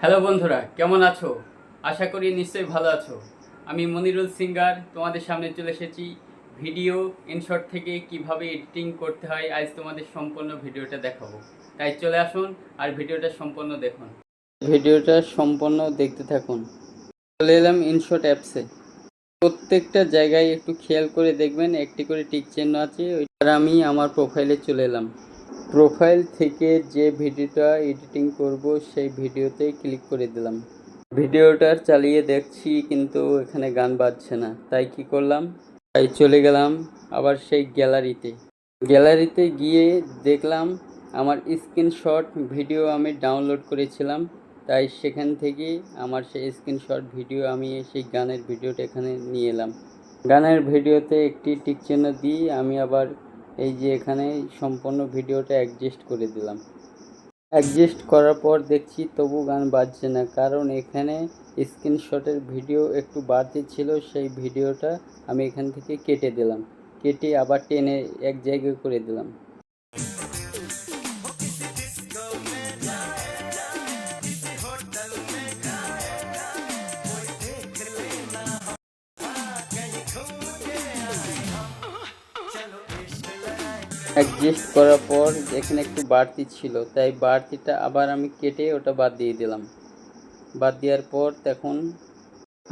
Hello বন্ধুরা, কেমন আছো? আশা করি নিশ্চয়ই ভালো আছো। আমি মনিরুল সিঙ্গার তোমাদের সামনে চলে এসেছি। ভিডিও ইনশর্ট থেকে কিভাবে এডিটিং করতে হয় আজ তোমাদের সম্পূর্ণ ভিডিওটা দেখাবো। তাই চলে আসুন আর ভিডিওটা সম্পূর্ণ দেখুন। ভিডিওটা সম্পূর্ণ দেখতে থাকুন। চলে এলাম ইনশর্ট অ্যাপসে। প্রত্যেকটা জায়গায় একটু খেয়াল করে দেখবেন, একটি করে টিক চিহ্ন আছে। আর আমি আমার প্রোফাইলে চলে এলাম। প্রোফাইল থেকে যে ভিডিওটা এডিটিং করব সেই ভিডিওতে ক্লিক করে দিলাম। ভিডিওটা চালিয়ে দেখছি কিন্তু এখানে গান বাজছে না, তাই কি করলাম, তাই চলে গেলাম আবার সেই গ্যালারিতে গিয়ে দেখলাম আমার স্ক্রিনশট ভিডিও আমি ডাউনলোড করেছিলাম। তাই সেখান থেকে আমার সেই স্ক্রিনশট ভিডিও আমি সেই গানের ভিডিওটা এখানে নিয়ে এলাম। গানের ভিডিওতে একটি টিক চিহ্ন দিয়ে আমি আবার এই যে এখানে সম্পূর্ণ ভিডিওটা অ্যাডজাস্ট করে দিলাম। অ্যাডজাস্ট করার পর দেখছি তবু গান বাজছে না, কারণ এখানে স্ক্রিনশটের ভিডিও একটু বাড়তি ছিল। সেই ভিডিওটা আমি এখান থেকে কেটে দিলাম, কেটে আবার টেনে এক জায়গায় করে দিলাম। অ্যাডজাস্ট করার পর এখানে একটু বাড়তি ছিল, তাই বাড়তিটা আবার আমি কেটে ওটা বাদ দিয়ে দিলাম। বাদ দেওয়ার পর তখন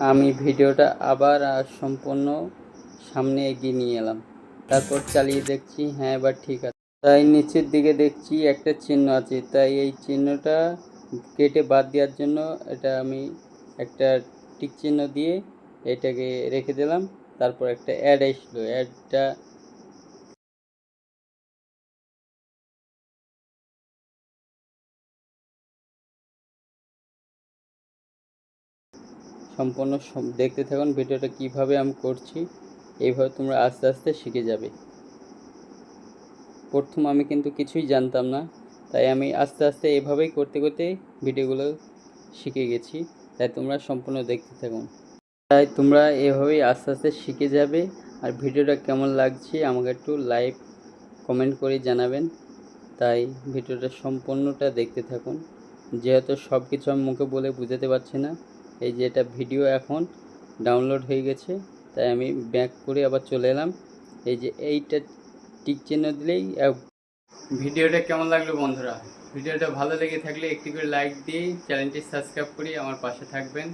আমি ভিডিওটা আবার সম্পূর্ণ সামনে এগিয়ে নিয়ে এলাম। তারপর চালিয়ে দেখছি, হ্যাঁ এবার ঠিক আছে। তাই নিচের দিকে দেখছি একটা চিহ্ন আছে, তাই এই চিহ্নটা কেটে বাদ দেওয়ার জন্য এটা আমি একটা টিক চিহ্ন দিয়ে এটাকে রেখে দিলাম। তারপর একটা অ্যাড আসলো, অ্যাডটা সম্পূর্ণ দেখতে থাকুন ভিডিওটা কিভাবে আমি করছি। এইভাবে তোমরা আস্তে আস্তে শিখে যাবে। প্রথম আমি কিন্তু কিছুই জানতাম না, তাই আমি আস্তে আস্তে এভাবেই করতে করতে ভিডিওগুলো শিখে গেছি। তাই তোমরা সম্পূর্ণ দেখতে থাকুন। তাই তোমরা এভাবেই আস্তে আস্তে শিখে যাবে। আর ভিডিওটা কেমন লাগছে আমাকে একটু লাইভ কমেন্ট করে জানাবেন। তাই ভিডিওটা সম্পূর্ণটা দেখতে থাকুন। যেহেতু সব কিছু আমি মুখে বলে বোঝাতে পারছি না, এই যে এটা ভিডিও এখন ডাউনলোড হয়ে গেছে, তাই আমি ব্যাক করে আবার চলে এলাম। এই যে এইটা টিক চিহ্ন দিলেই ভিডিওটা কেমন লাগলো বন্ধুরা? ভিডিওটা ভালো লেগে থাকলে একটি করে লাইক দিয়ে চ্যানেলটি সাবস্ক্রাইব করে আমার পাশে থাকবেন।